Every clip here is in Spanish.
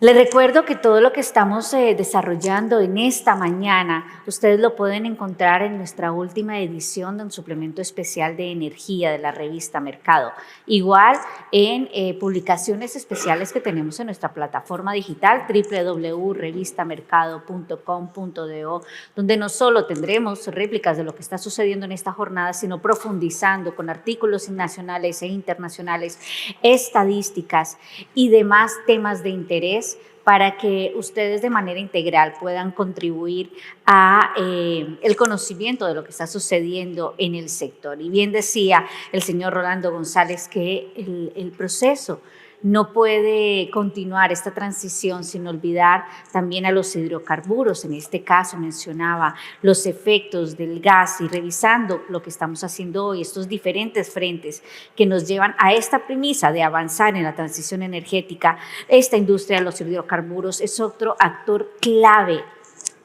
Les recuerdo que todo lo que estamos desarrollando en esta mañana, ustedes lo pueden encontrar en nuestra última edición de un suplemento especial de energía de la revista Mercado. Igual en publicaciones especiales que tenemos en nuestra plataforma digital www.revistamercado.com.do, donde no solo tendremos réplicas de lo que está sucediendo en esta jornada, sino profundizando con artículos nacionales e internacionales, estadísticas y demás temas de interés para que ustedes de manera integral puedan contribuir a el conocimiento de lo que está sucediendo en el sector. Y bien decía el señor Rolando González que el proceso no puede continuar esta transición sin olvidar también a los hidrocarburos. En este caso mencionaba los efectos del gas y revisando lo que estamos haciendo hoy, estos diferentes frentes que nos llevan a esta premisa de avanzar en la transición energética. Esta industria de los hidrocarburos es otro actor clave,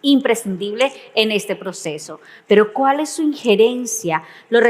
imprescindible en este proceso. Pero ¿cuál es su injerencia? Lo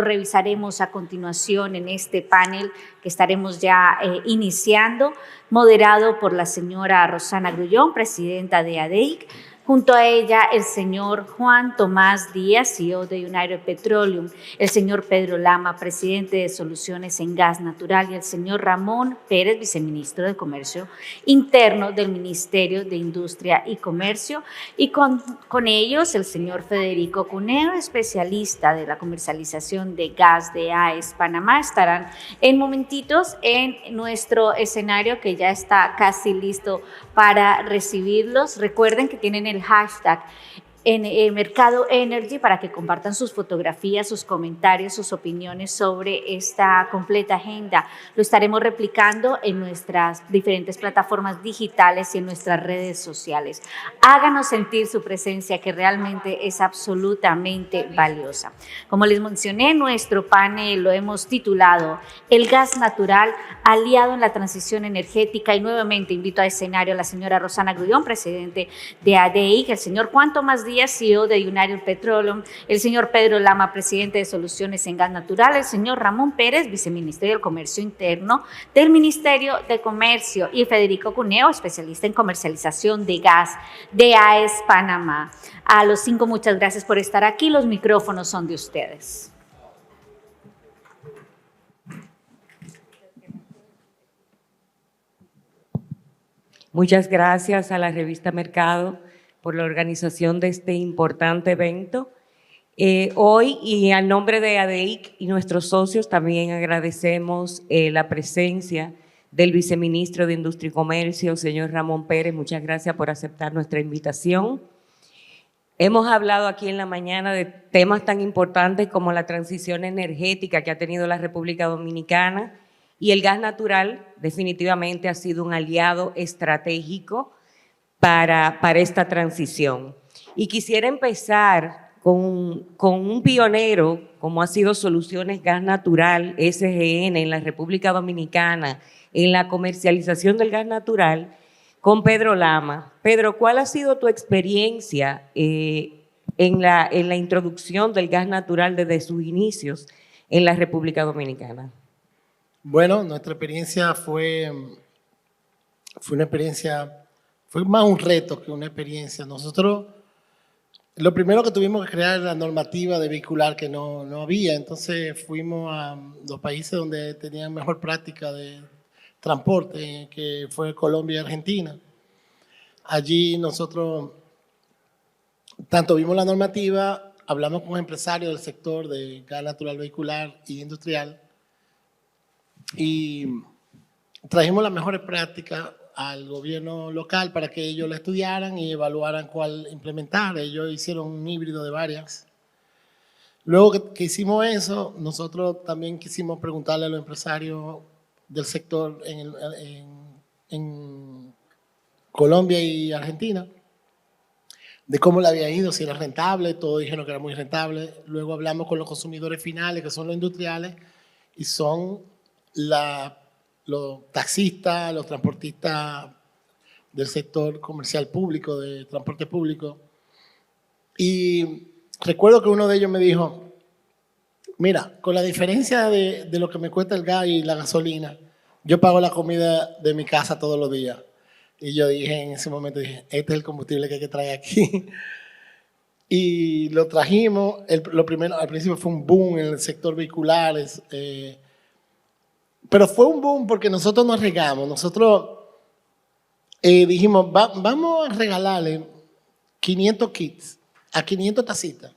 revisaremos a continuación en este panel que estaremos ya iniciando, moderado por la señora Rosana Grullón, presidenta de ADEIC. Junto a ella, el señor Juan Tomás Díaz, CEO de United Petroleum, el señor Pedro Lama, presidente de Soluciones en Gas Natural, y el señor Ramón Pérez, viceministro de Comercio Interno del Ministerio de Industria y Comercio, y con ellos el señor Federico Cuneo, especialista de la comercialización de gas de AES Panamá. Estarán en momentitos en nuestro escenario que ya está casi listo para recibirlos. Recuerden que tienen el hashtag en Mercado Energy para que compartan sus fotografías, sus comentarios, sus opiniones sobre esta completa agenda. Lo estaremos replicando en nuestras diferentes plataformas digitales y en nuestras redes sociales. Háganos sentir su presencia, que realmente es absolutamente valiosa. Como les mencioné, nuestro panel lo hemos titulado El gas natural, aliado en la transición energética, y nuevamente invito a escenario a la señora Rosana Grullón, presidente de ADEIC, el señor Juan Tomás Díaz, CEO de United Petroleum, el señor Pedro Lama, presidente de Soluciones en Gas Natural, el señor Ramón Pérez, viceministro del Comercio Interno del Ministerio de Comercio, y Federico Cuneo, especialista en comercialización de gas de AES Panamá. A los 5, muchas gracias por estar aquí. Los micrófonos son de ustedes. Muchas gracias a la revista Mercado por la organización de este importante evento. Hoy, y al nombre de ADEIC y nuestros socios, también agradecemos la presencia del viceministro de Industria y Comercio, señor Ramón Pérez. Muchas gracias por aceptar nuestra invitación. Hemos hablado aquí en la mañana de temas tan importantes como la transición energética que ha tenido la República Dominicana, y el gas natural definitivamente ha sido un aliado estratégico para esta transición. Y quisiera empezar con un pionero, como ha sido Soluciones Gas Natural, SGN, en la República Dominicana, en la comercialización del gas natural, con Pedro Lama. Pedro, ¿cuál ha sido tu experiencia en la introducción del gas natural desde sus inicios en la República Dominicana? Bueno, nuestra experiencia fue una experiencia, fue más un reto que una experiencia. Nosotros, lo primero que tuvimos que crear era la normativa de vehicular, que no había. Entonces fuimos a los países donde tenían mejor práctica de transporte, que fue Colombia y Argentina. Allí nosotros tanto vimos la normativa, hablamos con empresarios del sector de gas natural vehicular y industrial, y trajimos las mejores prácticas al gobierno local para que ellos la estudiaran y evaluaran cuál implementar. Ellos hicieron un híbrido de varias. Luego que hicimos eso, nosotros también quisimos preguntarle a los empresarios del sector en Colombia y Argentina de cómo le había ido, si era rentable. Todos dijeron que era muy rentable. Luego hablamos con los consumidores finales, que son los industriales, y son los taxistas, los transportistas del sector comercial público, de transporte público. Y recuerdo que uno de ellos me dijo, mira, con la diferencia de lo que me cuesta el gas y la gasolina, yo pago la comida de mi casa todos los días. Y yo dije, en ese momento, dije, este es el combustible que hay que traer aquí. Y lo trajimos, lo primero, al principio fue un boom en el sector vehicular, pero fue un boom porque nosotros nos regamos, nosotros dijimos, vamos a regalarle 500 kits a 500 tacitas,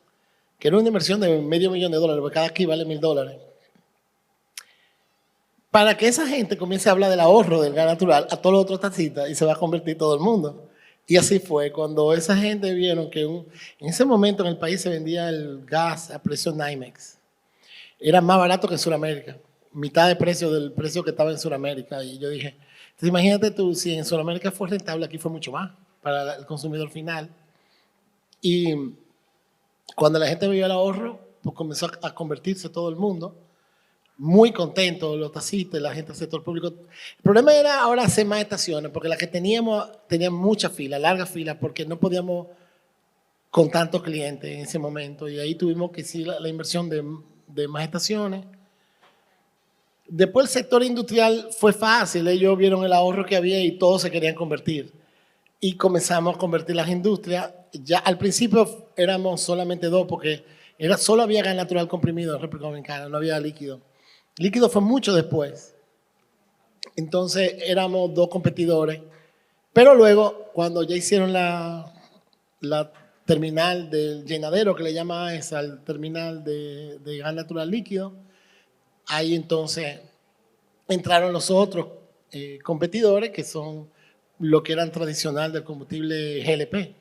que era una inversión de $500,000, porque cada kit vale $1,000. Para que esa gente comience a hablar del ahorro del gas natural a todos los otros tacitas y se va a convertir todo el mundo. Y así fue, cuando esa gente vieron que en ese momento en el país se vendía el gas a precio NYMEX. Era más barato que en Sudamérica, mitad de precio del precio que estaba en Sudamérica. Y yo dije, entonces imagínate tú, si en Sudamérica fue rentable, aquí fue mucho más para el consumidor final. Y cuando la gente vio el ahorro, pues comenzó a convertirse todo el mundo. Muy contento, los taxistas, la gente del sector público. El problema era ahora hacer más estaciones, porque las que tenían mucha fila, larga fila, porque no podíamos con tantos clientes en ese momento. Y ahí tuvimos que hacer la inversión de más estaciones. Después el sector industrial fue fácil, ellos vieron el ahorro que había y todos se querían convertir. Y comenzamos a convertir las industrias. Ya al principio éramos solamente dos, porque solo había gas natural comprimido en República Dominicana, no había líquido. Líquido fue mucho después. Entonces éramos dos competidores. Pero luego, cuando ya hicieron la terminal del llenadero, que le llama esa, el terminal de gas natural líquido, ahí entonces entraron los otros competidores, que son lo que eran tradicional del combustible GLP.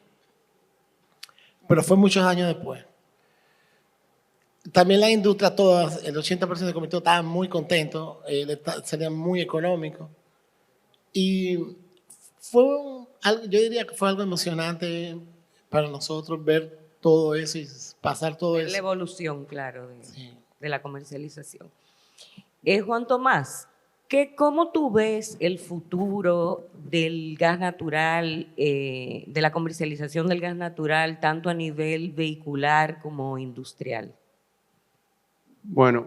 Pero fue muchos años después. También la industria, todas, el 80% del comité estaba muy contento, sería muy económico. Y yo diría que fue algo emocionante para nosotros ver todo eso y pasar todo eso. La evolución, claro, Sí. de la comercialización. Juan Tomás, ¿cómo tú ves el futuro del gas natural, de la comercialización del gas natural, tanto a nivel vehicular como industrial? Bueno,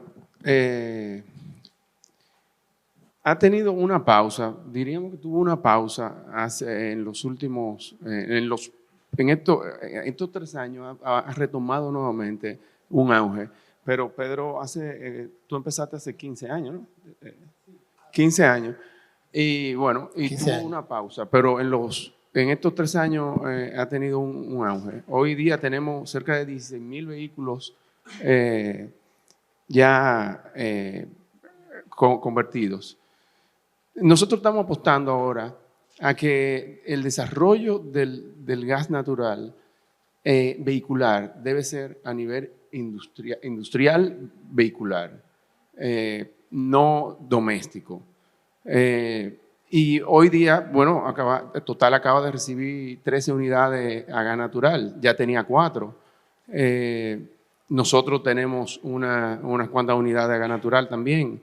ha tenido una pausa, diríamos que tuvo una pausa en los últimos, en estos 3 años ha retomado nuevamente un auge. Pero Pedro, tú empezaste hace 15 años, ¿no? 15 años. Y bueno, y tuvo una pausa, pero en estos 3 años ha tenido un auge. Hoy día tenemos cerca de 16,000 vehículos ya convertidos. Nosotros estamos apostando ahora a que el desarrollo del gas natural vehicular debe ser a nivel industrial vehicular, no doméstico. Y hoy día, bueno, Total acaba de recibir 13 unidades a gas natural, ya tenía 4. Nosotros tenemos unas cuantas unidades de gas natural también.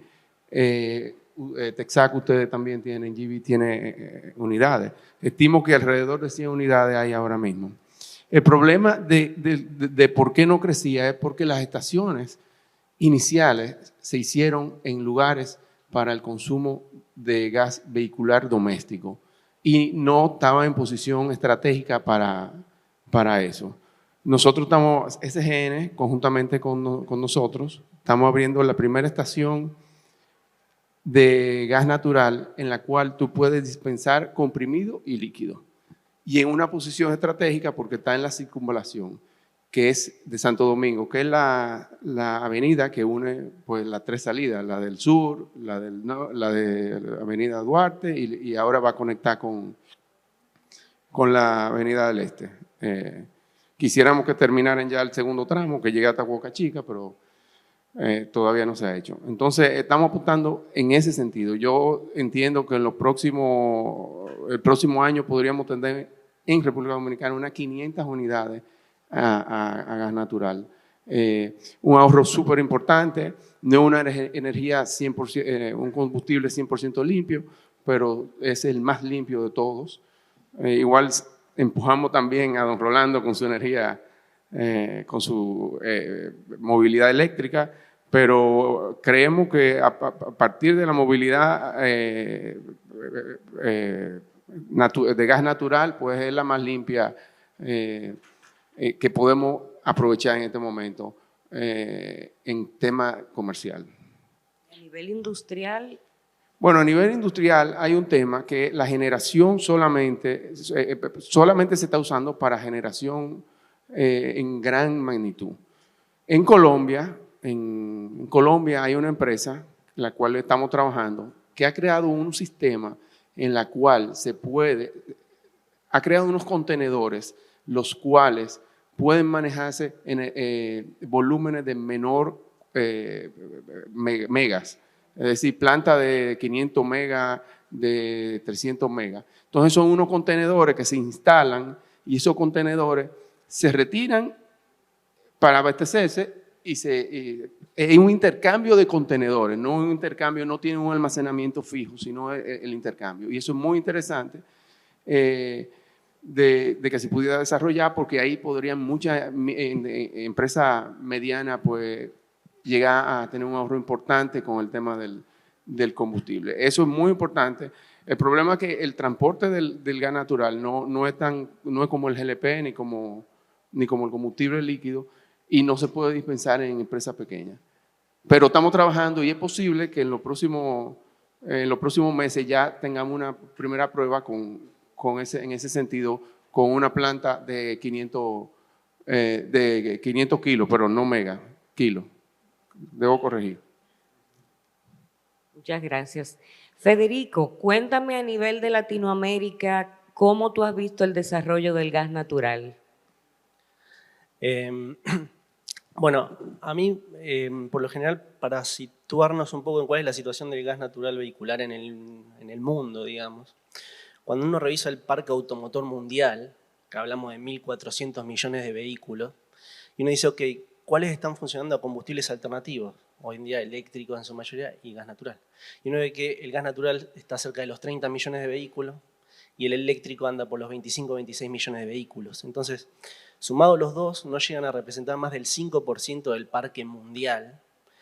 Texaco ustedes también tienen, GB tiene unidades. Estimo que alrededor de 100 unidades hay ahora mismo. El problema de por qué no crecía es porque las estaciones iniciales se hicieron en lugares para el consumo de gas vehicular doméstico y no estaba en posición estratégica para eso. Nosotros estamos, SGN, conjuntamente con nosotros, estamos abriendo la primera estación de gas natural en la cual tú puedes dispensar comprimido y líquido. Y en una posición estratégica porque está en la circunvalación, que es de Santo Domingo, que es la avenida que une pues, las 3 salidas, la del sur, la de la avenida Duarte y ahora va a conectar con la avenida del Este. Quisiéramos que terminaran ya el segundo tramo, que llegue hasta Boca Chica, pero todavía no se ha hecho. Entonces, estamos apuntando en ese sentido. Yo entiendo que el próximo año podríamos tener en República Dominicana unas 500 unidades a gas natural. Un ahorro súper importante, no una energía 100%, un combustible 100% limpio, pero es el más limpio de todos. Igual empujamos también a don Rolando con su energía, con su movilidad eléctrica, pero creemos que a partir de la movilidad de gas natural, pues es la más limpia que podemos aprovechar en este momento en tema comercial. A nivel industrial, Bueno, a nivel industrial hay un tema que la generación solamente se está usando para generación en gran magnitud. En Colombia hay una empresa, la cual estamos trabajando, que ha creado un sistema en la cual ha creado unos contenedores, los cuales pueden manejarse en volúmenes de menor megas. Es decir, planta de 500 megas, de 300 megas. Entonces son unos contenedores que se instalan y esos contenedores se retiran para abastecerse y es un intercambio de contenedores, no un intercambio, no tiene un almacenamiento fijo, sino el intercambio. Y eso es muy interesante de que se pudiera desarrollar, porque ahí podrían muchas empresas medianas pues llegar a tener un ahorro importante con el tema del combustible. Eso es muy importante. El problema es que el transporte del gas natural no es como el GLP ni como el combustible líquido y no se puede dispensar en empresas pequeñas. Pero estamos trabajando y es posible que en los próximos meses ya tengamos una primera prueba en ese sentido, con una planta de 500 kilos, pero no mega, kilos. Debo corregir. muchas gracias. Federico, cuéntame a nivel de Latinoamérica, ¿cómo tú has visto el desarrollo del gas natural? Bueno, a mí, por lo general, para situarnos un poco en cuál es la situación del gas natural vehicular en el mundo, digamos, cuando uno revisa el parque automotor mundial, que hablamos de 1.400 millones de vehículos, y uno dice, ok, ¿cuáles están funcionando a combustibles alternativos? Hoy en día eléctricos en su mayoría y gas natural. Y uno ve que el gas natural está cerca de los 30 millones de vehículos y el eléctrico anda por los 25 o 26 millones de vehículos. Entonces, sumados los dos, no llegan a representar más del 5% del parque mundial.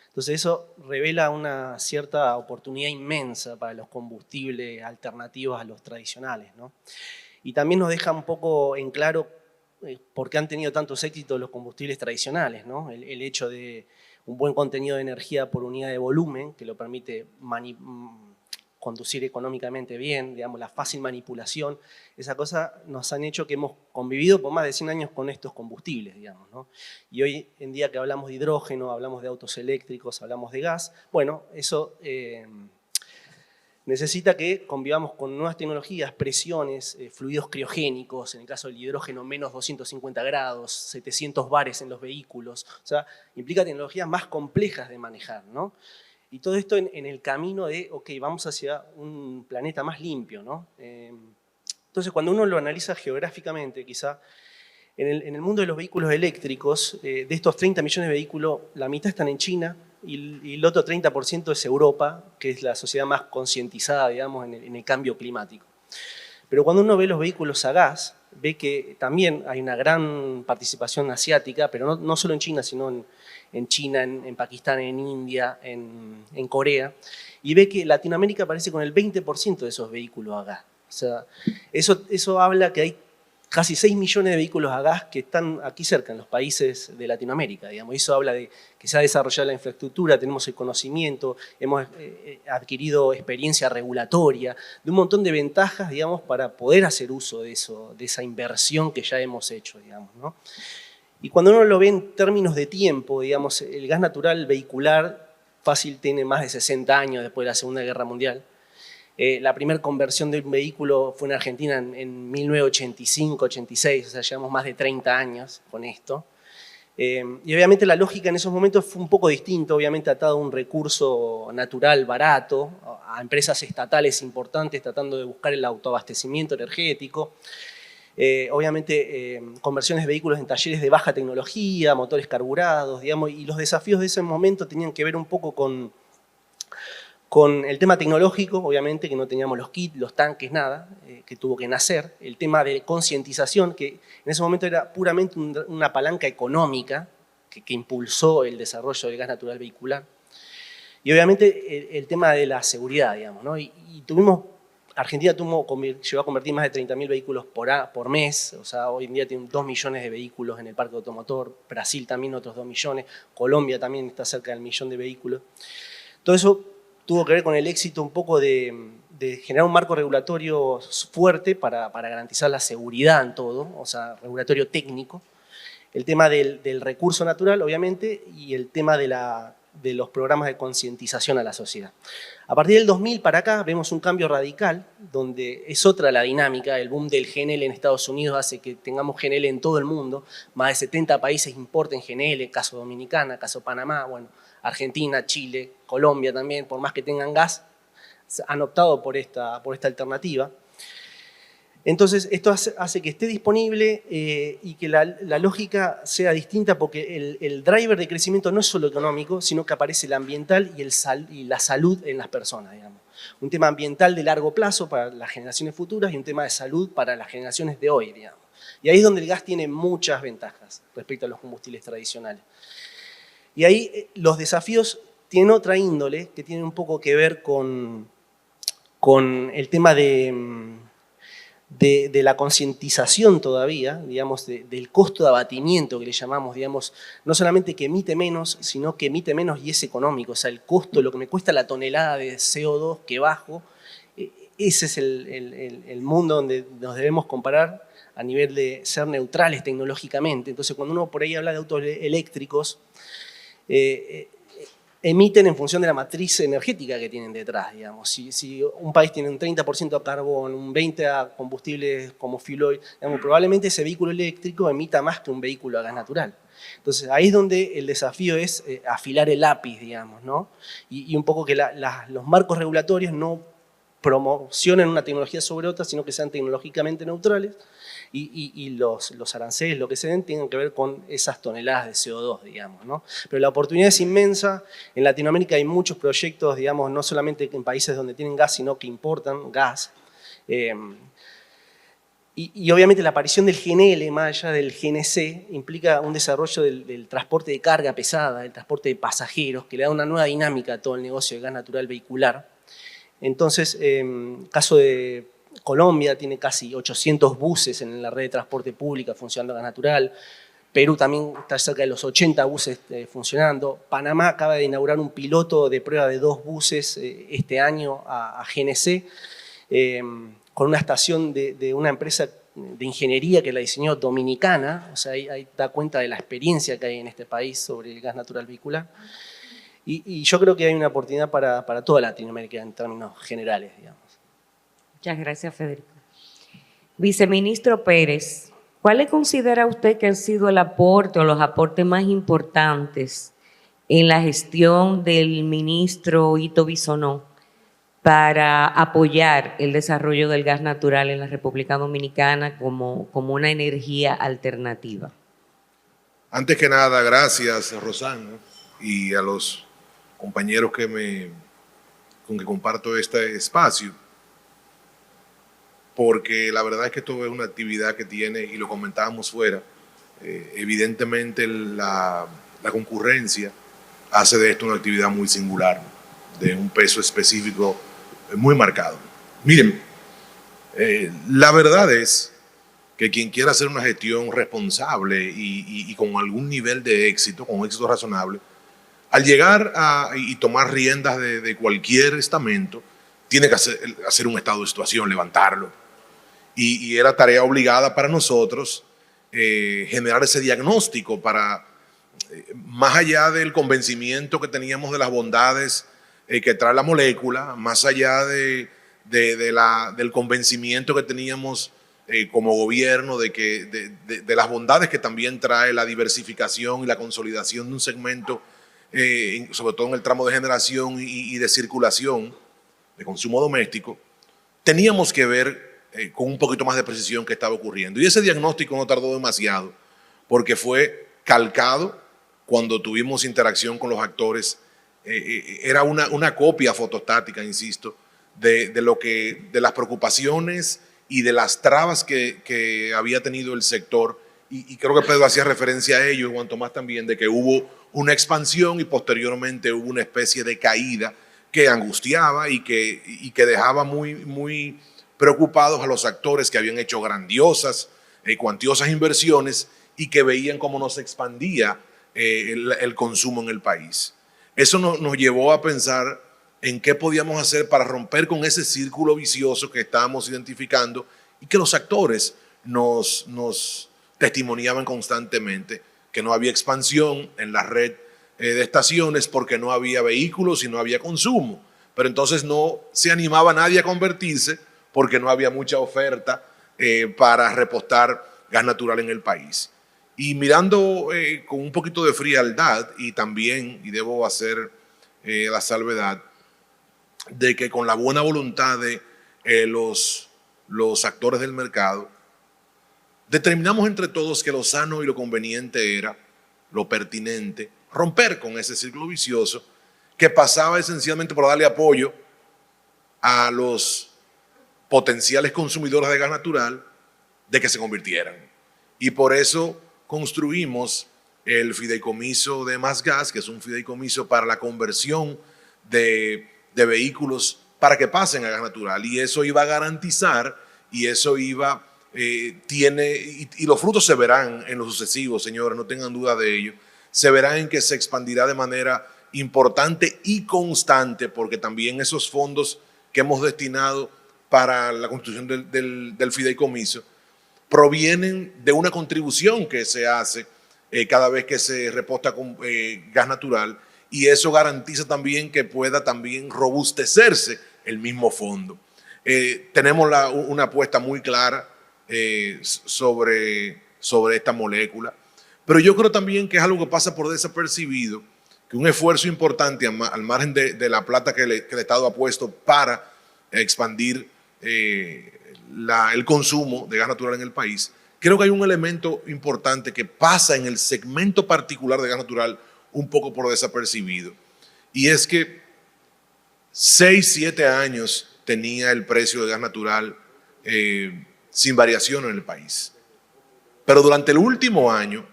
Entonces eso revela una cierta oportunidad inmensa para los combustibles alternativos a los tradicionales, ¿no? Y también nos deja un poco en claro por qué han tenido tantos éxitos los combustibles tradicionales, ¿no? El hecho de un buen contenido de energía por unidad de volumen, que lo permite conducir económicamente bien, digamos, la fácil manipulación, esa cosa nos han hecho que hemos convivido por más de 100 años con estos combustibles, digamos, ¿no? Y hoy en día que hablamos de hidrógeno, hablamos de autos eléctricos, hablamos de gas, bueno, eso necesita que convivamos con nuevas tecnologías, presiones, fluidos criogénicos, en el caso del hidrógeno menos 250 grados, 700 bares en los vehículos, o sea, implica tecnologías más complejas de manejar, ¿no? Y todo esto en el camino de, ok, vamos hacia un planeta más limpio, ¿no? Entonces, cuando uno lo analiza geográficamente, quizá, en el mundo de los vehículos eléctricos, de estos 30 millones de vehículos, la mitad están en China y el otro 30% es Europa, que es la sociedad más concientizada, digamos, en el cambio climático. Pero cuando uno ve los vehículos a gas, ve que también hay una gran participación asiática, pero no solo en China, sino en China, en Pakistán, en India, en Corea, y ve que Latinoamérica aparece con el 20% de esos vehículos a gas. O sea, eso habla que hay casi 6 millones de vehículos a gas que están aquí cerca, en los países de Latinoamérica, digamos. Eso habla de que se ha desarrollado la infraestructura, tenemos el conocimiento, hemos adquirido experiencia regulatoria, de un montón de ventajas, digamos, para poder hacer uso de eso, de esa inversión que ya hemos hecho, digamos, ¿no? Y cuando uno lo ve en términos de tiempo, digamos, el gas natural vehicular fácil tiene más de 60 años después de la Segunda Guerra Mundial. La primera conversión de un vehículo fue en Argentina en 1985-86, o sea, llevamos más de 30 años con esto. Y obviamente la lógica en esos momentos fue un poco distinta, obviamente atado a un recurso natural barato, a empresas estatales importantes tratando de buscar el autoabastecimiento energético. Obviamente conversiones de vehículos en talleres de baja tecnología, motores carburados, digamos, y los desafíos de ese momento tenían que ver un poco con el tema tecnológico, obviamente, que no teníamos los kits, los tanques, nada, que tuvo que nacer. El tema de concientización, que en ese momento era puramente una palanca económica que impulsó el desarrollo del gas natural vehicular. Y obviamente el tema de la seguridad, digamos, ¿no? Y tuvimos Argentina llegó a convertir más de 30.000 vehículos por mes, o sea, hoy en día tiene 2 millones de vehículos en el parque automotor, Brasil también otros 2 millones, Colombia también está cerca del 1 millón de vehículos. Todo eso tuvo que ver con el éxito un poco de generar un marco regulatorio fuerte para garantizar la seguridad en todo, o sea, regulatorio técnico, el tema del recurso natural, obviamente, y el tema de los programas de concientización a la sociedad. A partir del 2000 para acá vemos un cambio radical, donde es otra la dinámica, el boom del GNL en Estados Unidos hace que tengamos GNL en todo el mundo, más de 70 países importen GNL, caso Dominicana, caso Panamá, bueno, Argentina, Chile, Colombia también, por más que tengan gas, han optado por esta alternativa. Entonces, esto hace que esté disponible y que la lógica sea distinta porque el driver de crecimiento no es solo económico, sino que aparece el ambiental y la salud en las personas, digamos. Un tema ambiental de largo plazo para las generaciones futuras y un tema de salud para las generaciones de hoy, digamos. Y ahí es donde el gas tiene muchas ventajas respecto a los combustibles tradicionales. Y ahí los desafíos tienen otra índole que tienen un poco que ver con el tema de la concientización todavía, digamos, del costo de abatimiento que le llamamos, digamos, no solamente que emite menos, sino que emite menos y es económico, o sea, el costo, lo que me cuesta la tonelada de CO2 que bajo, ese es el mundo donde nos debemos comparar a nivel de ser neutrales tecnológicamente. Entonces, cuando uno por ahí habla de autos eléctricos, emiten en función de la matriz energética que tienen detrás, digamos. Si un país tiene un 30% a carbón, un 20% a combustibles como fuel oil, digamos, probablemente ese vehículo eléctrico emita más que un vehículo a gas natural. Entonces, ahí es donde el desafío es afilar el lápiz, digamos, ¿no? Y un poco que los marcos regulatorios no promocionen una tecnología sobre otra, sino que sean tecnológicamente neutrales y los aranceles, lo que se den, tienen que ver con esas toneladas de CO2, digamos, ¿no? Pero la oportunidad es inmensa. En Latinoamérica hay muchos proyectos, digamos, no solamente en países donde tienen gas, sino que importan gas. Y obviamente la aparición del GNL, más allá del GNC, implica un desarrollo del transporte de carga pesada, del transporte de pasajeros, que le da una nueva dinámica a todo el negocio de gas natural vehicular. Entonces, caso de Colombia tiene casi 800 buses en la red de transporte pública funcionando a gas natural. Perú también está cerca de los 80 buses funcionando. Panamá acaba de inaugurar un piloto de prueba de 2 buses este año a GNC, con una estación de una empresa de ingeniería que la diseñó dominicana. O sea, ahí da cuenta de la experiencia que hay en este país sobre el gas natural vehicular. Y yo creo que hay una oportunidad para toda Latinoamérica en términos generales, digamos. Muchas gracias, Federico. Viceministro Pérez, ¿cuál le considera usted que han sido el aporte o los aportes más importantes en la gestión del ministro Ito Bisonó para apoyar el desarrollo del gas natural en la República Dominicana como una energía alternativa? Antes que nada, gracias, Rosana, y a los compañeros con que comparto este espacio, porque la verdad es que esto es una actividad que tiene, y lo comentábamos fuera, evidentemente la concurrencia hace de esto una actividad muy singular, de un peso específico muy marcado. Miren, la verdad es que quien quiera hacer una gestión responsable y con algún nivel de éxito, con un éxito razonable, al llegar y tomar riendas de cualquier estamento, tiene que hacer un estado de situación, levantarlo. Y era tarea obligada para nosotros generar ese diagnóstico para, más allá del convencimiento que teníamos de las bondades que trae la molécula, más allá del convencimiento que teníamos como gobierno de las bondades que también trae la diversificación y la consolidación de un segmento, sobre todo en el tramo de generación y de circulación, de consumo doméstico, teníamos que ver con un poquito más de precisión qué estaba ocurriendo. Y ese diagnóstico no tardó demasiado, porque fue calcado cuando tuvimos interacción con los actores. Era una copia fotostática, insisto, de las preocupaciones y de las trabas que había tenido el sector. Y creo que Pedro hacía referencia a ello, y Juan Tomás también, de que hubo una expansión y posteriormente hubo una especie de caída que angustiaba y que dejaba muy preocupados a los actores que habían hecho grandiosas, cuantiosas inversiones y que veían cómo no se expandía el consumo en el país. Eso nos llevó a pensar en qué podíamos hacer para romper con ese círculo vicioso que estábamos identificando y que los actores nos testimoniaban constantemente, que no había expansión en la red de estaciones porque no había vehículos y no había consumo. Pero entonces no se animaba nadie a convertirse porque no había mucha oferta para repostar gas natural en el país. Y mirando con un poquito de frialdad y también, y debo hacer la salvedad, de que con la buena voluntad de los actores del mercado, determinamos entre todos que lo sano y lo conveniente era, lo pertinente, romper con ese círculo vicioso que pasaba esencialmente por darle apoyo a los potenciales consumidores de gas natural de que se convirtieran. Y por eso construimos el fideicomiso de Más Gas, que es un fideicomiso para la conversión de vehículos para que pasen a gas natural. Y eso iba a garantizar, y eso iba, y los frutos se verán en los sucesivos, señores, no tengan duda de ello, se verán en que se expandirá de manera importante y constante, porque también esos fondos que hemos destinado para la construcción del fideicomiso provienen de una contribución que se hace cada vez que se reposta con gas natural, y eso garantiza también que pueda también robustecerse el mismo fondo. Tenemos una apuesta muy clara sobre esta molécula, pero yo creo también que es algo que pasa por desapercibido, que un esfuerzo importante al margen de la plata que el Estado ha puesto para expandir el consumo de gas natural en el país, creo que hay un elemento importante que pasa en el segmento particular de gas natural un poco por desapercibido, y es que 6, 7 años tenía el precio de gas natural sin variación en el país. Pero durante el último año,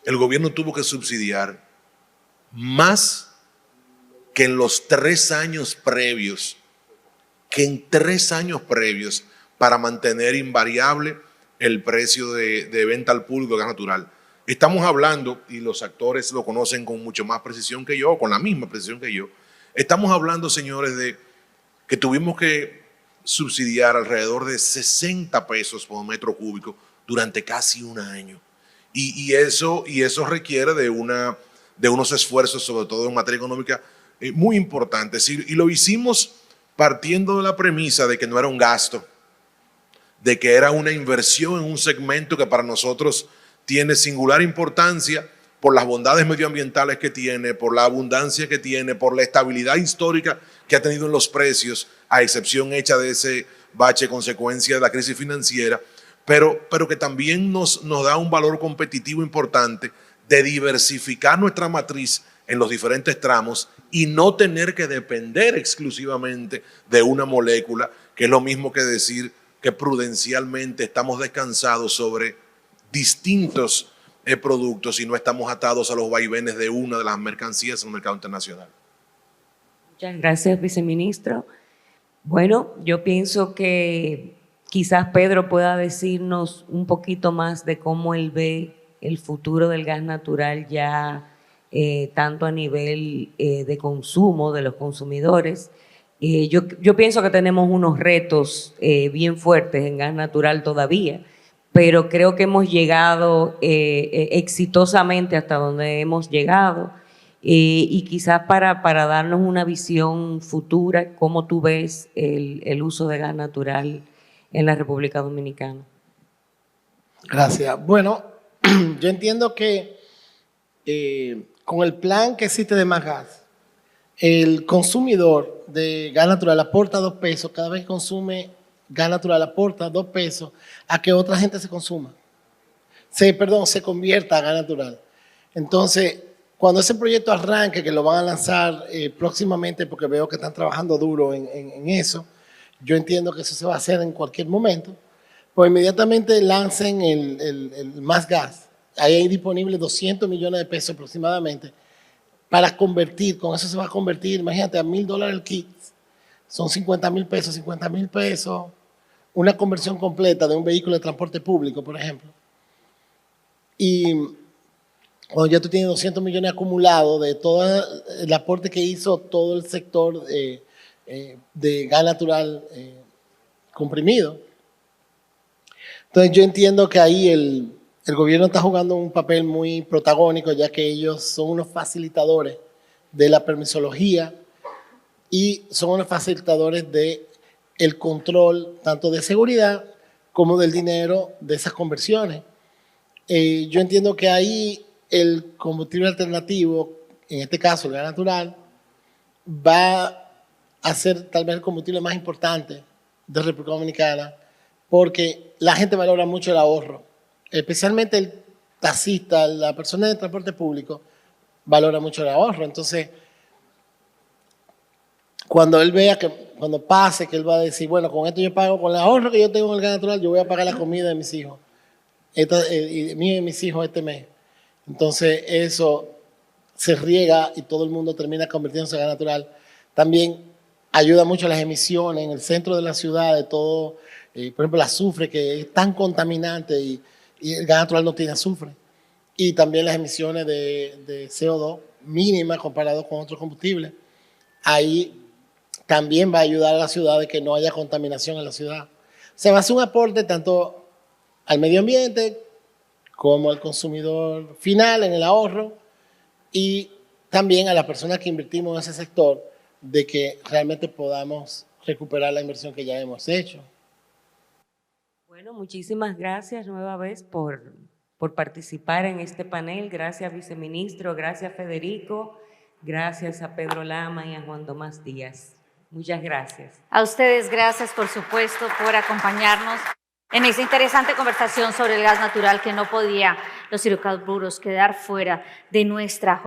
el gobierno tuvo que subsidiar más que en los 3 años previos, para mantener invariable el precio de venta al público de gas natural. Estamos hablando, y los actores lo conocen con mucho más precisión que yo, con la misma precisión que yo, estamos hablando, señores, de que tuvimos que subsidiar alrededor de 60 pesos por metro cúbico durante casi un año. Y eso requiere de unos esfuerzos, sobre todo en materia económica, muy importantes. Y lo hicimos partiendo de la premisa de que no era un gasto, de que era una inversión en un segmento que para nosotros tiene singular importancia por las bondades medioambientales que tiene, por la abundancia que tiene, por la estabilidad histórica que ha tenido en los precios, a excepción hecha de ese bache consecuencia de la crisis financiera, pero que también nos da un valor competitivo importante de diversificar nuestra matriz en los diferentes tramos y no tener que depender exclusivamente de una molécula, que es lo mismo que decir que prudencialmente estamos descansados sobre distintos productos y no estamos atados a los vaivenes de una de las mercancías en el mercado internacional. Muchas gracias, viceministro. Bueno, yo pienso que quizás Pedro pueda decirnos un poquito más de cómo él ve el futuro del gas natural ya tanto a nivel de consumo de los consumidores. Yo pienso que tenemos unos retos bien fuertes en gas natural todavía, pero creo que hemos llegado exitosamente hasta donde hemos llegado, y quizás para darnos una visión futura, ¿cómo tú ves el uso de gas natural en la República Dominicana? Gracias. Bueno, yo entiendo que con el plan que existe de Más Gas, el consumidor de gas natural aporta 2 pesos, cada vez que consume gas natural aporta 2 pesos a que otra gente se consuma. Se convierta a gas natural. Entonces, cuando ese proyecto arranque, que lo van a lanzar próximamente, porque veo que están trabajando duro en eso, yo entiendo que eso se va a hacer en cualquier momento, pues inmediatamente lancen el Más Gas. Ahí hay disponible 200 millones de pesos aproximadamente para convertir, con eso se va a convertir, imagínate, a $1,000 el kit, son 50.000 pesos, 50.000 pesos, una conversión completa de un vehículo de transporte público, por ejemplo. Y cuando ya tú tienes 200 millones acumulados de todo el aporte que hizo todo el sector de gas natural comprimido. Entonces yo entiendo que ahí el gobierno está jugando un papel muy protagónico, ya que ellos son unos facilitadores de la permisología y son unos facilitadores de el control tanto de seguridad como del dinero de esas conversiones. Yo entiendo que ahí el combustible alternativo, en este caso el gas natural, va a ser tal vez el combustible más importante de República Dominicana, porque la gente valora mucho el ahorro, especialmente el taxista, la persona de transporte público, valora mucho el ahorro. Entonces, cuando él vea que, cuando pase, que él va a decir, bueno, con esto yo pago, con el ahorro que yo tengo en el gas natural, yo voy a pagar la comida de mis hijos, y mío y mis hijos este mes. Entonces, eso se riega y todo el mundo termina convirtiéndose en gas natural. También ayuda mucho a las emisiones en el centro de la ciudad, de todo, por ejemplo, el azufre, que es tan contaminante y el gas natural no tiene azufre. Y también las emisiones de CO2 mínimas comparadas con otros combustibles. Ahí también va a ayudar a la ciudad de que no haya contaminación en la ciudad. O sea, va a ser un aporte tanto al medio ambiente como al consumidor final en el ahorro y también a las personas que invertimos en ese sector de que realmente podamos recuperar la inversión que ya hemos hecho. Bueno, muchísimas gracias nueva vez por participar en este panel. Gracias, viceministro. Gracias, Federico. Gracias a Pedro Lama y a Juan Tomás Díaz. Muchas gracias. A ustedes, gracias, por supuesto, por acompañarnos en esta interesante conversación sobre el gas natural que no podía los hidrocarburos quedar fuera de nuestra